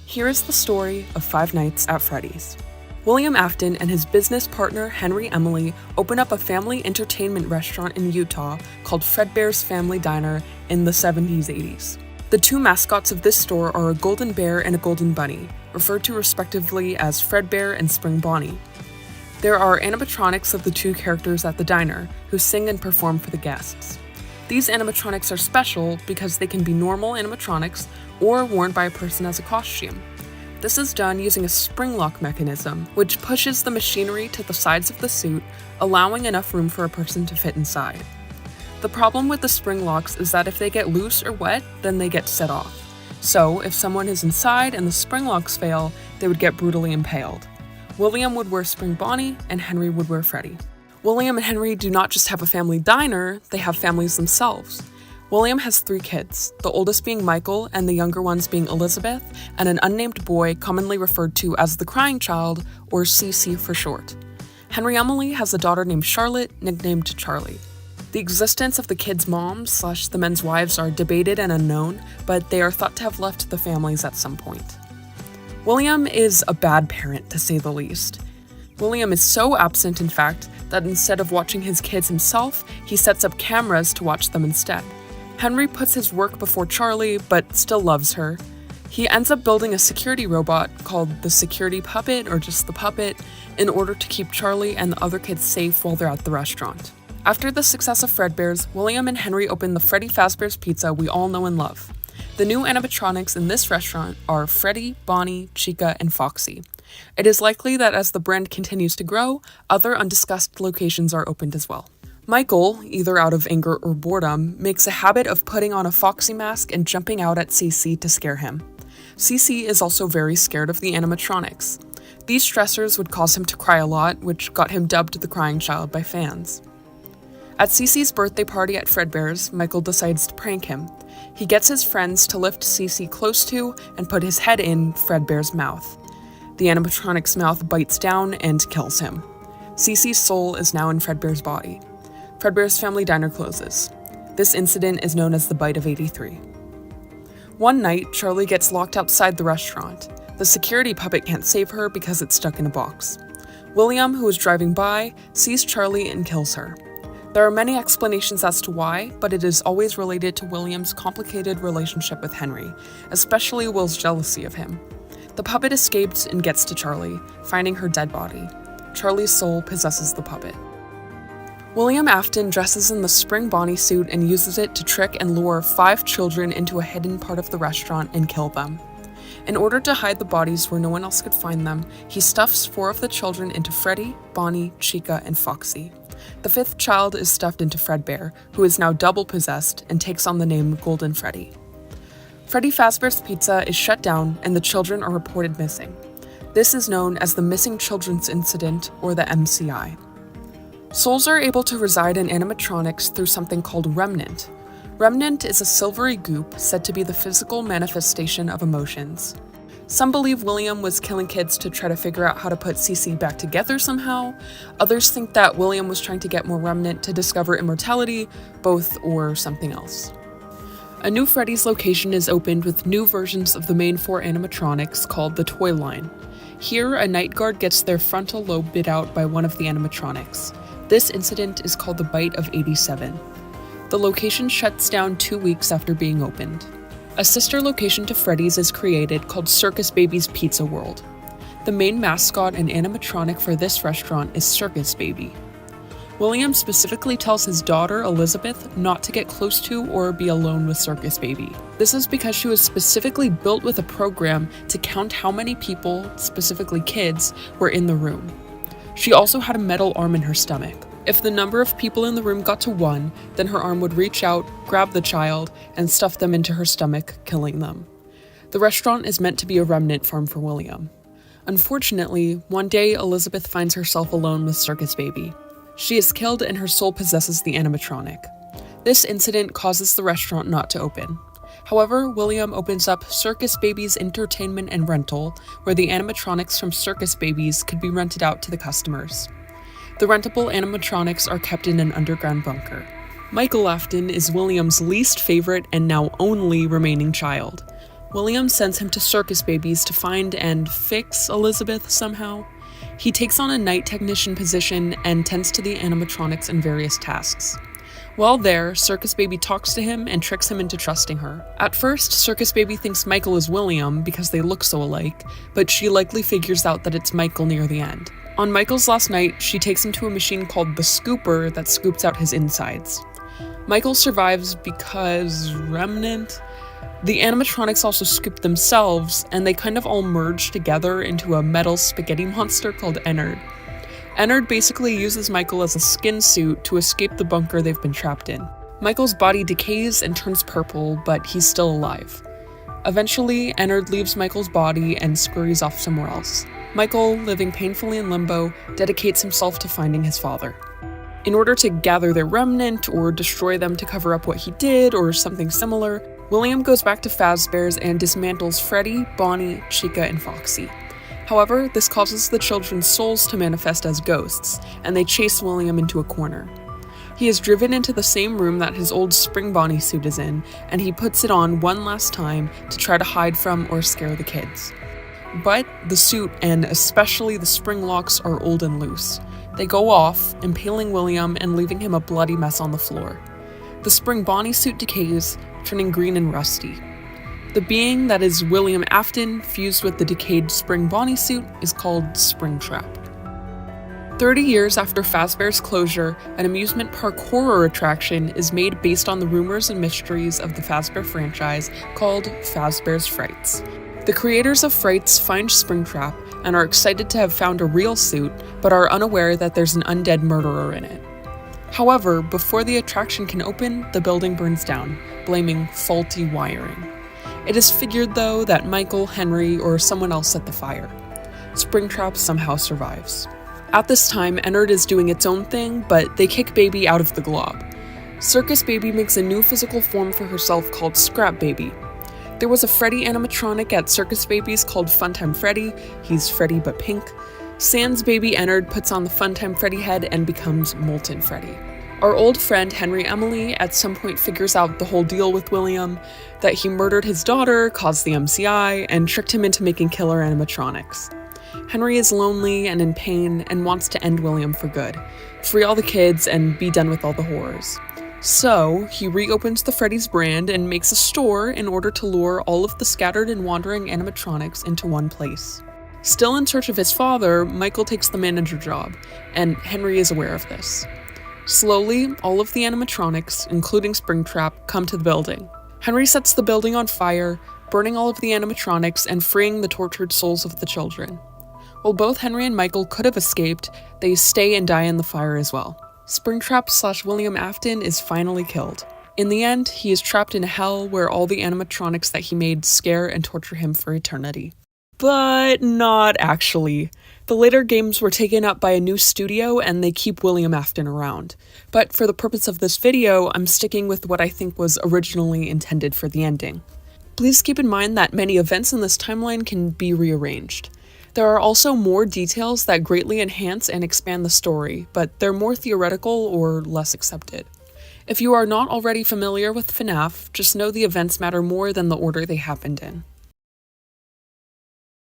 Here is the story of Five Nights at Freddy's. William Afton and his business partner Henry Emily open up a family entertainment restaurant in Utah called Fredbear's Family Diner in the 70s-80s. The two mascots of this store are a golden bear and a golden bunny, referred to respectively as Fredbear and Spring Bonnie. There are animatronics of the two characters at the diner, who sing and perform for the guests. These animatronics are special because they can be normal animatronics or worn by a person as a costume. This is done using a spring lock mechanism, which pushes the machinery to the sides of the suit, allowing enough room for a person to fit inside. The problem with the spring locks is that if they get loose or wet, then they get set off. So, if someone is inside and the spring locks fail, they would get brutally impaled. William would wear Spring Bonnie, and Henry would wear Freddy. William and Henry do not just have a family diner, they have families themselves. William has 3 kids, the oldest being Michael and the younger ones being Elizabeth, and an unnamed boy commonly referred to as the crying child, or CC for short. Henry Emily has a daughter named Charlotte, nicknamed Charlie. The existence of the kids' moms / the men's wives are debated and unknown, but they are thought to have left the families at some point. William is a bad parent, to say the least. William is so absent, in fact, that instead of watching his kids himself, he sets up cameras to watch them instead. Henry puts his work before Charlie, but still loves her. He ends up building a security robot called the Security Puppet, or just the Puppet, in order to keep Charlie and the other kids safe while they're at the restaurant. After the success of Fredbear's, William and Henry open the Freddy Fazbear's Pizza we all know and love. The new animatronics in this restaurant are Freddy, Bonnie, Chica, and Foxy. It is likely that as the brand continues to grow, other undiscussed locations are opened as well. Michael, either out of anger or boredom, makes a habit of putting on a Foxy mask and jumping out at CC to scare him. CC is also very scared of the animatronics. These stressors would cause him to cry a lot, which got him dubbed the crying child by fans. At CC's birthday party at Fredbear's, Michael decides to prank him. He gets his friends to lift CC close to and put his head in Fredbear's mouth. The animatronic's mouth bites down and kills him. CC's soul is now in Fredbear's body. Fredbear's Family Diner closes. This incident is known as the Bite of 83. One night, Charlie gets locked outside the restaurant. The security puppet can't save her because it's stuck in a box. William, who is driving by, sees Charlie and kills her. There are many explanations as to why, but it is always related to William's complicated relationship with Henry, especially Will's jealousy of him. The puppet escapes and gets to Charlie, finding her dead body. Charlie's soul possesses the puppet. William Afton dresses in the Spring Bonnie suit and uses it to trick and lure 5 children into a hidden part of the restaurant and kill them. In order to hide the bodies where no one else could find them, he stuffs 4 of the children into Freddy, Bonnie, Chica, and Foxy. The 5th child is stuffed into Fredbear, who is now double possessed and takes on the name Golden Freddy. Freddy Fazbear's Pizza is shut down and the children are reported missing. This is known as the Missing Children's Incident, or the MCI. Souls are able to reside in animatronics through something called remnant. Remnant is a silvery goop said to be the physical manifestation of emotions. Some believe William was killing kids to try to figure out how to put CC back together somehow. Others think that William was trying to get more remnant to discover immortality, both or something else. A new Freddy's location is opened with new versions of the main 4 animatronics called the Toy Line. Here, a night guard gets their frontal lobe bit out by one of the animatronics. This incident is called the Bite of 87. The location shuts down 2 weeks after being opened. A sister location to Freddy's is created called Circus Baby's Pizza World. The main mascot and animatronic for this restaurant is Circus Baby. William specifically tells his daughter, Elizabeth, not to get close to or be alone with Circus Baby. This is because she was specifically built with a program to count how many people, specifically kids, were in the room. She also had a metal arm in her stomach. If the number of people in the room got to 1, then her arm would reach out, grab the child, and stuff them into her stomach, killing them. The restaurant is meant to be a remnant farm for William. Unfortunately, one day Elizabeth finds herself alone with Circus Baby. She is killed and her soul possesses the animatronic. This incident causes the restaurant not to open. However, William opens up Circus Baby's Entertainment and Rental, where the animatronics from Circus Babies could be rented out to the customers. The rentable animatronics are kept in an underground bunker. Michael Afton is William's least favorite and now only remaining child. William sends him to Circus Babies to find and fix Elizabeth somehow. He takes on a night technician position and tends to the animatronics in various tasks. While there, Circus Baby talks to him and tricks him into trusting her. At first, Circus Baby thinks Michael is William because they look so alike, but she likely figures out that it's Michael near the end. On Michael's last night, she takes him to a machine called the Scooper that scoops out his insides. Michael survives because remnant? The animatronics also scoop themselves, and they kind of all merge together into a metal spaghetti monster called Ennard. Ennard basically uses Michael as a skin suit to escape the bunker they've been trapped in. Michael's body decays and turns purple, but he's still alive. Eventually, Ennard leaves Michael's body and scurries off somewhere else. Michael, living painfully in limbo, dedicates himself to finding his father. In order to gather their remnant, or destroy them to cover up what he did, or something similar, William goes back to Fazbear's and dismantles Freddy, Bonnie, Chica, and Foxy. However, this causes the children's souls to manifest as ghosts, and they chase William into a corner. He is driven into the same room that his old Spring Bonnie suit is in, and he puts it on one last time to try to hide from or scare the kids. But the suit, and especially the spring locks, are old and loose. They go off, impaling William and leaving him a bloody mess on the floor. The Spring Bonnie suit decays, turning green and rusty. The being that is William Afton, fused with the decayed Spring Bonnie suit, is called Springtrap. 30 years after Fazbear's closure, an amusement park horror attraction is made based on the rumors and mysteries of the Fazbear franchise called Fazbear's Frights. The creators of Frights find Springtrap and are excited to have found a real suit, but are unaware that there's an undead murderer in it. However, before the attraction can open, the building burns down, blaming faulty wiring. It is figured, though, that Michael, Henry, or someone else set the fire. Springtrap somehow survives. At this time, Ennard is doing its own thing, but they kick Baby out of the glob. Circus Baby makes a new physical form for herself called Scrap Baby. There was a Freddy animatronic at Circus Babies called Funtime Freddy. He's Freddy but pink. Sans Baby Ennard puts on the Funtime Freddy head and becomes Molten Freddy. Our old friend Henry Emily at some point figures out the whole deal with William, that he murdered his daughter, caused the MCI, and tricked him into making killer animatronics. Henry is lonely and in pain and wants to end William for good, free all the kids and be done with all the horrors. So, he reopens the Freddy's brand and makes a store in order to lure all of the scattered and wandering animatronics into one place. Still in search of his father, Michael takes the manager job, and Henry is aware of this. Slowly, all of the animatronics, including Springtrap, come to the building. Henry sets the building on fire, burning all of the animatronics and freeing the tortured souls of the children. While both Henry and Michael could have escaped, they stay and die in the fire as well. Springtrap/William Afton is finally killed. In the end, he is trapped in a hell where all the animatronics that he made scare and torture him for eternity. But not actually. The later games were taken up by a new studio and they keep William Afton around. But for the purpose of this video, I'm sticking with what I think was originally intended for the ending. Please keep in mind that many events in this timeline can be rearranged. There are also more details that greatly enhance and expand the story, but they're more theoretical or less accepted. If you are not already familiar with FNAF, just know the events matter more than the order they happened in.